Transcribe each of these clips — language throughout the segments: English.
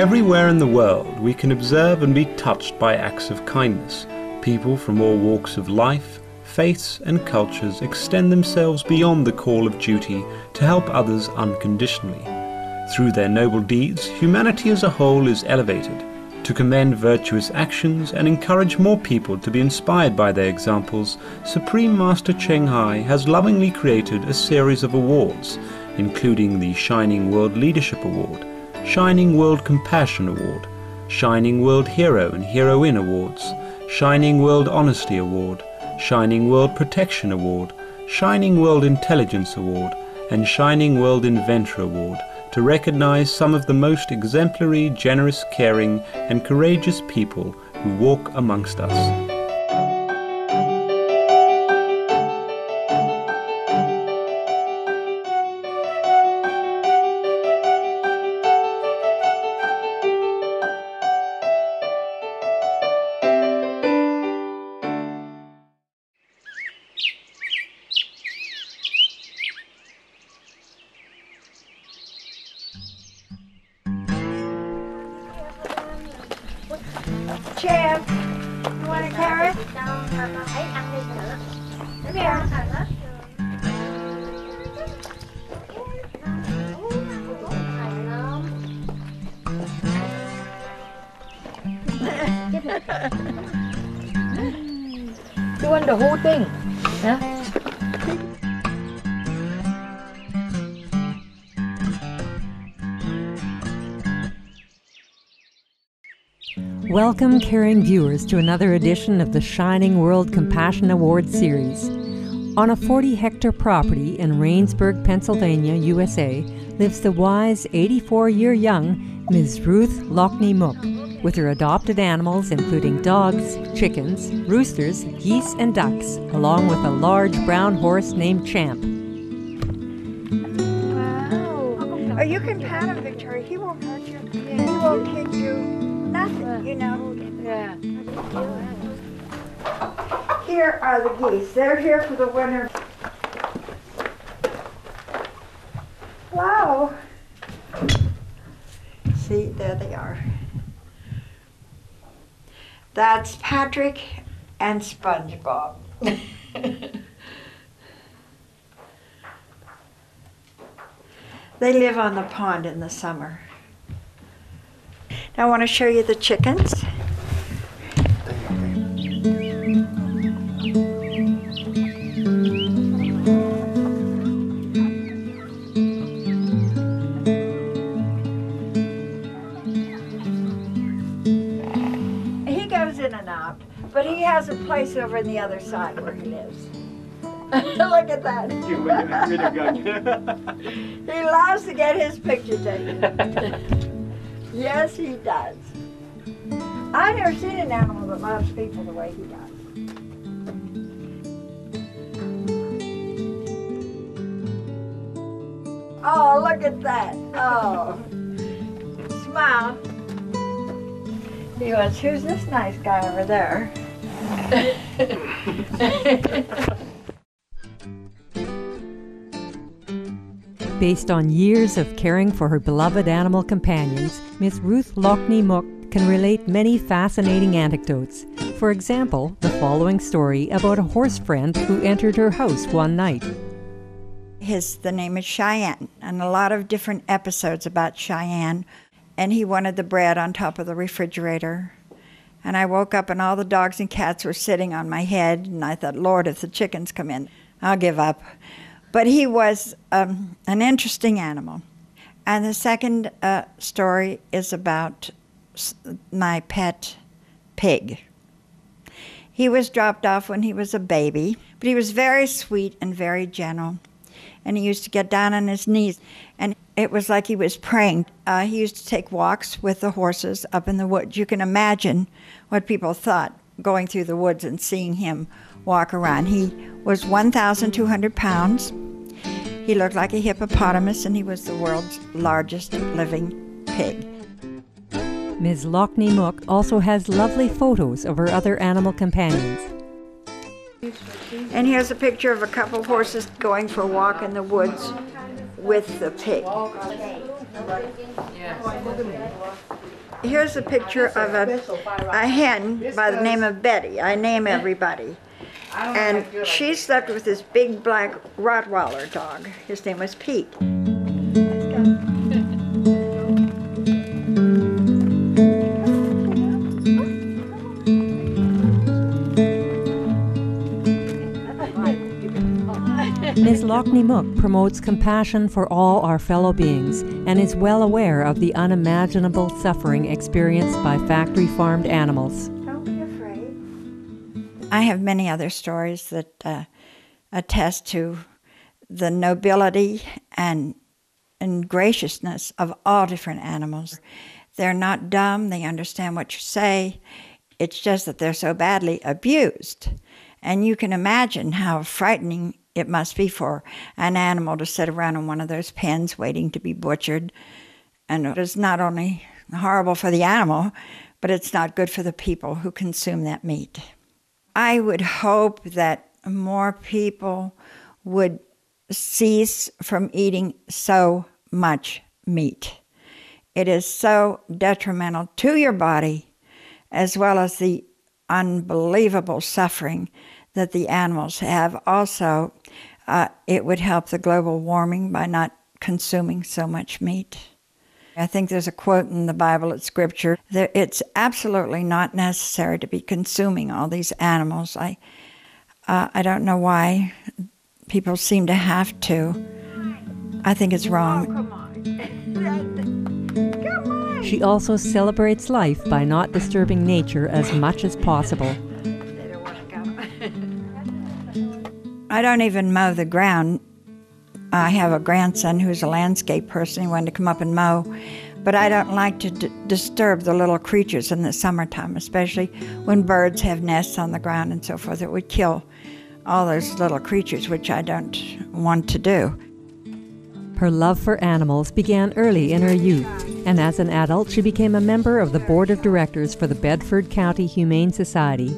Everywhere in the world we can observe and be touched by acts of kindness. People from all walks of life, faiths and cultures extend themselves beyond the call of duty to help others unconditionally. Through their noble deeds, humanity as a whole is elevated. To commend virtuous actions and encourage more people to be inspired by their examples, Supreme Master Cheng Hai has lovingly created a series of awards, including the Shining World Leadership Award, Shining World Compassion Award, Shining World Hero and Heroine Awards, Shining World Honesty Award, Shining World Protection Award, Shining World Intelligence Award, and Shining World Inventor Award, to recognize some of the most exemplary, generous, caring, and courageous people who walk amongst us. Champ, you want a carrot? Come here. Doing the whole thing. Huh? Welcome, caring viewers, to another edition of the Shining World Compassion Award Series. On a 40-hectare property in Rainsburg, Pennsylvania, USA, lives the wise 84-year-young Ms. Ruth Loughney-Mook, with her adopted animals including dogs, chickens, roosters, geese, and ducks, along with a large brown horse named Champ. Wow. Oh, you can pat him, Victoria. He won't hurt you. He won't kick you. Nothing, you know. Yeah. Here are the geese. They're here for the winter. Wow. See, there they are. That's Patrick and SpongeBob. They live on the pond in the summer. Now I want to show you the chickens. He goes in and out, but he has a place over on the other side where he lives. Look at that. He loves to get his picture taken. Yes, he does. I've never seen an animal that loves people the way he does. Oh, look at that. Oh. Smile. He goes, who's this nice guy over there? Based on years of caring for her beloved animal companions, Miss Ruth Loughney-Mook can relate many fascinating anecdotes. For example, the following story about a horse friend who entered her house one night. The name is Cheyenne, and a lot of different episodes about Cheyenne. And he wanted the bread on top of the refrigerator. And I woke up and all the dogs and cats were sitting on my head, and I thought, Lord, if the chickens come in, I'll give up. But he was an interesting animal. And the second story is about my pet pig. He was dropped off when he was a baby, but he was very sweet and very gentle. And he used to get down on his knees, and it was like he was praying. He used to take walks with the horses up in the woods. You can imagine what people thought going through the woods and seeing him walk around. He was 1,200 pounds. He looked like a hippopotamus, and he was the world's largest living pig. Ms. Loughney-Mook also has lovely photos of her other animal companions. And here's a picture of a couple of horses going for a walk in the woods with the pig. Here's a picture of a hen by the name of Betty. I name everybody. And she slept with this big black Rottweiler dog. His name was Pete. Let's go. Ms. Loughney-Mook promotes compassion for all our fellow beings and is well aware of the unimaginable suffering experienced by factory-farmed animals. Don't be afraid. I have many other stories that attest to the nobility and graciousness of all different animals. They're not dumb, they understand what you say. It's just that they're so badly abused. And you can imagine how frightening it must be for an animal to sit around in one of those pens waiting to be butchered. And it is not only horrible for the animal, but it's not good for the people who consume that meat. I would hope that more people would cease from eating so much meat. It is so detrimental to your body, as well as the unbelievable suffering that the animals have. Also, it would help the global warming by not consuming so much meat. I think there's a quote in the Bible, it's scripture, that it's absolutely not necessary to be consuming all these animals. I don't know why people seem to have to. I think it's wrong. Oh, come on. Come on. She also celebrates life by not disturbing nature as much as possible. I don't even mow the ground. I have a grandson who's a landscape person. He wanted to come up and mow. But I don't like to disturb the little creatures in the summertime, especially when birds have nests on the ground and so forth. It would kill all those little creatures, which I don't want to do. Her love for animals began early in her youth, and as an adult she became a member of the board of directors for the Bedford County Humane Society.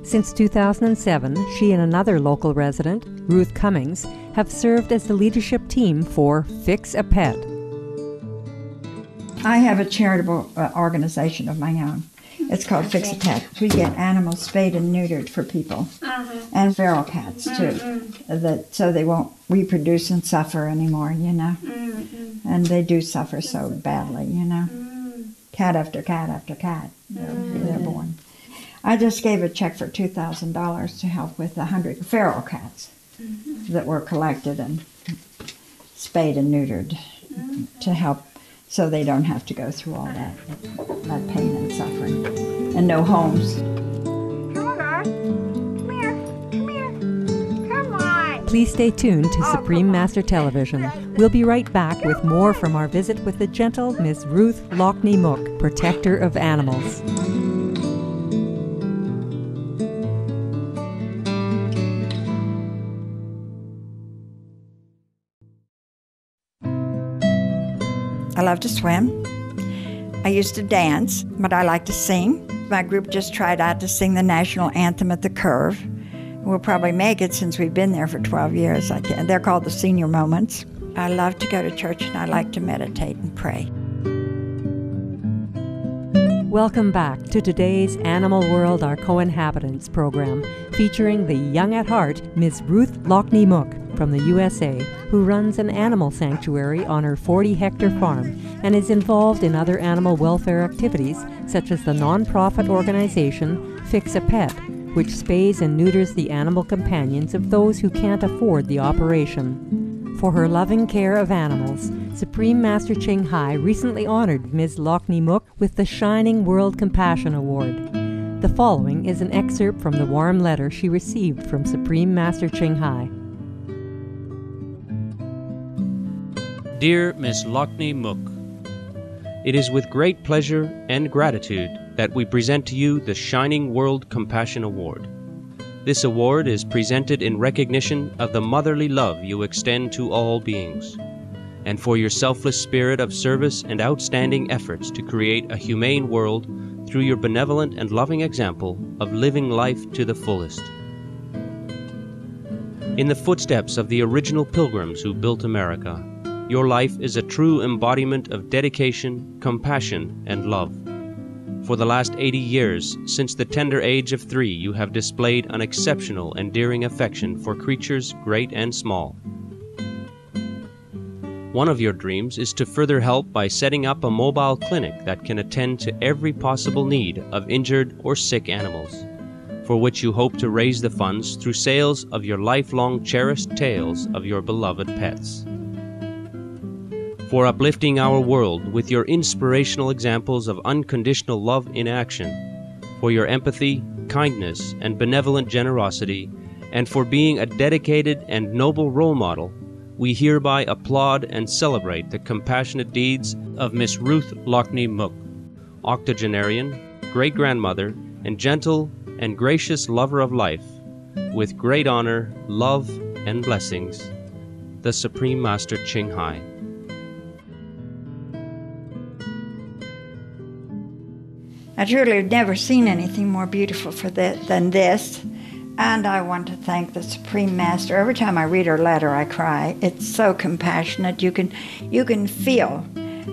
Since 2007, she and another local resident, Ruth Cummings, have served as the leadership team for Fix a Pet. I have a charitable organization of my own. It's called Fix a Pet. We get animals spayed and neutered for people, and feral cats too, so they won't reproduce and suffer anymore, you know. And they do suffer so badly, you know. Cat after cat after cat, they're born. I just gave a check for $2,000 to help with 100 feral cats that were collected and spayed and neutered to help so they don't have to go through all that pain and suffering and no homes. Come on, guys. Come here. Come here. Come on. Please stay tuned to Supreme Master Television. We'll be right back with more from our visit with the gentle Miss Ruth Loughney-Mook, protector of animals. I love to swim. I used to dance, but I like to sing. My group just tried out to sing the national anthem at the Curve. We'll probably make it since we've been there for 12 years. They're called the Senior Moments. I love to go to church and I like to meditate and pray. Welcome back to today's Animal World, Our Co-Inhabitants program, featuring the young at heart, Ms. Ruth Loughney-Mook from the USA, who runs an animal sanctuary on her 40-hectare farm and is involved in other animal welfare activities, such as the non-profit organization Fix a Pet, which spays and neuters the animal companions of those who can't afford the operation. For her loving care of animals, Supreme Master Ching Hai recently honored Ms. Loughney-Mook with the Shining World Compassion Award. The following is an excerpt from the warm letter she received from Supreme Master Ching Hai. Dear Miss Loughney-Mook, it is with great pleasure and gratitude that we present to you the Shining World Compassion Award. This award is presented in recognition of the motherly love you extend to all beings, and for your selfless spirit of service and outstanding efforts to create a humane world through your benevolent and loving example of living life to the fullest. In the footsteps of the original pilgrims who built America, your life is a true embodiment of dedication, compassion, and love. For the last 80 years, since the tender age of 3, you have displayed an exceptional, endearing affection for creatures great and small. One of your dreams is to further help by setting up a mobile clinic that can attend to every possible need of injured or sick animals, for which you hope to raise the funds through sales of your lifelong cherished tales of your beloved pets. For uplifting our world with your inspirational examples of unconditional love in action, for your empathy, kindness, and benevolent generosity, and for being a dedicated and noble role model, we hereby applaud and celebrate the compassionate deeds of Miss Ruth Loughney-Mook, octogenarian, great-grandmother, and gentle and gracious lover of life. With great honor, love, and blessings, the Supreme Master Ching Hai. I truly have never seen anything more beautiful than this. And I want to thank the Supreme Master. Every time I read her letter, I cry. It's so compassionate. You can feel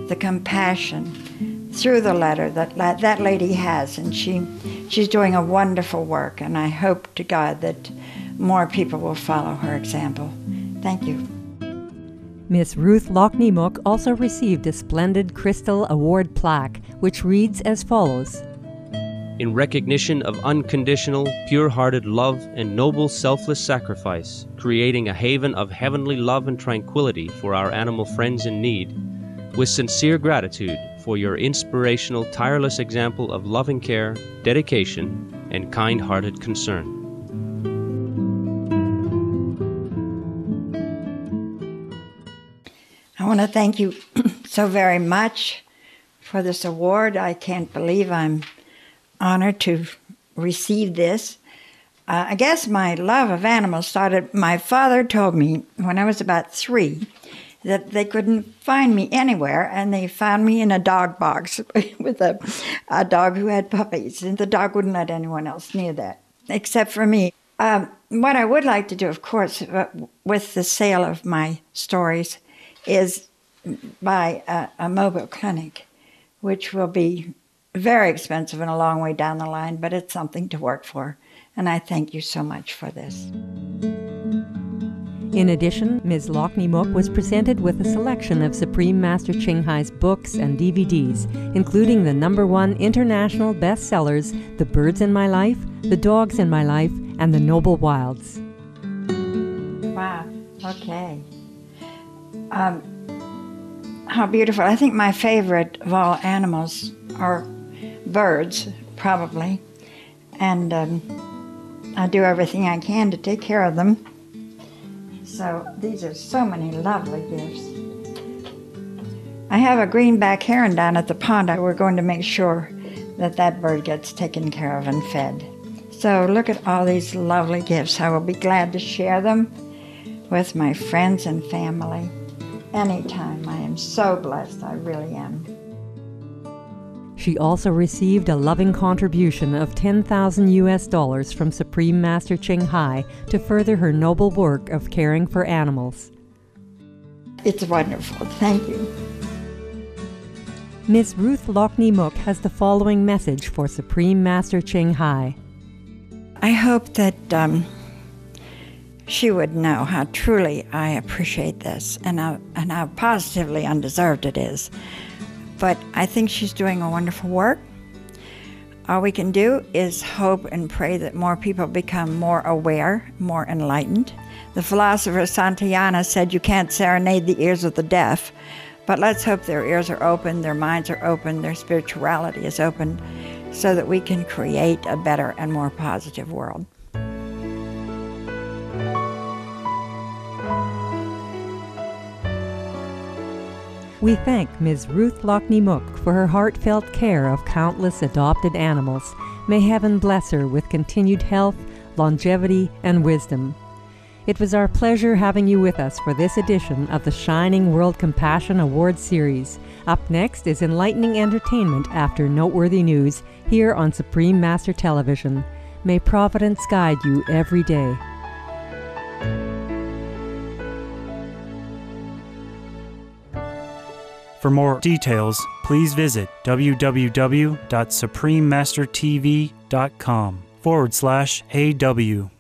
the compassion through the letter that lady has, and she's doing a wonderful work. And I hope to God that more people will follow her example. Thank you. Miss Ruth Loughney-Mook also received a splendid Crystal Award plaque, which reads as follows: In recognition of unconditional, pure-hearted love and noble selfless sacrifice, creating a haven of heavenly love and tranquility for our animal friends in need, with sincere gratitude for your inspirational, tireless example of loving care, dedication, and kind-hearted concern. I want to thank you so very much for this award. I can't believe I'm honored to receive this. I guess my love of animals started, my father told me when I was about 3 that they couldn't find me anywhere, and they found me in a dog box with a dog who had puppies, and the dog wouldn't let anyone else near that, except for me. What I would like to do, of course, with the sale of my stories, is buy a mobile clinic, which will be very expensive and a long way down the line, but it's something to work for. And I thank you so much for this. In addition, Ms. Loughney-Mook was presented with a selection of Supreme Master Ching Hai's books and DVDs, including the #1 international bestsellers, The Birds in My Life, The Dogs in My Life, and The Noble Wilds. Wow, okay. How beautiful. I think my favorite of all animals are birds, probably. And I do everything I can to take care of them. So these are so many lovely gifts. I have a greenback heron down at the pond. We're going to make sure that that bird gets taken care of and fed. So look at all these lovely gifts. I will be glad to share them with my friends and family anytime. I am so blessed. I really am. She also received a loving contribution of $10,000 from Supreme Master Ching Hai to further her noble work of caring for animals. It's wonderful. Thank you. Ms. Ruth Loughney-Mook has the following message for Supreme Master Ching Hai. I hope that she would know how truly I appreciate this and how positively undeserved it is. But I think she's doing a wonderful work. All we can do is hope and pray that more people become more aware, more enlightened. The philosopher Santayana said you can't serenade the ears of the deaf, but let's hope their ears are open, their minds are open, their spirituality is open, so that we can create a better and more positive world. We thank Ms. Ruth Loughney-Mook for her heartfelt care of countless adopted animals. May heaven bless her with continued health, longevity, and wisdom. It was our pleasure having you with us for this edition of the Shining World Compassion Award Series. Up next is enlightening entertainment after noteworthy news here on Supreme Master Television. May Providence guide you every day. For more details, please visit www.suprememastertv.com/AW.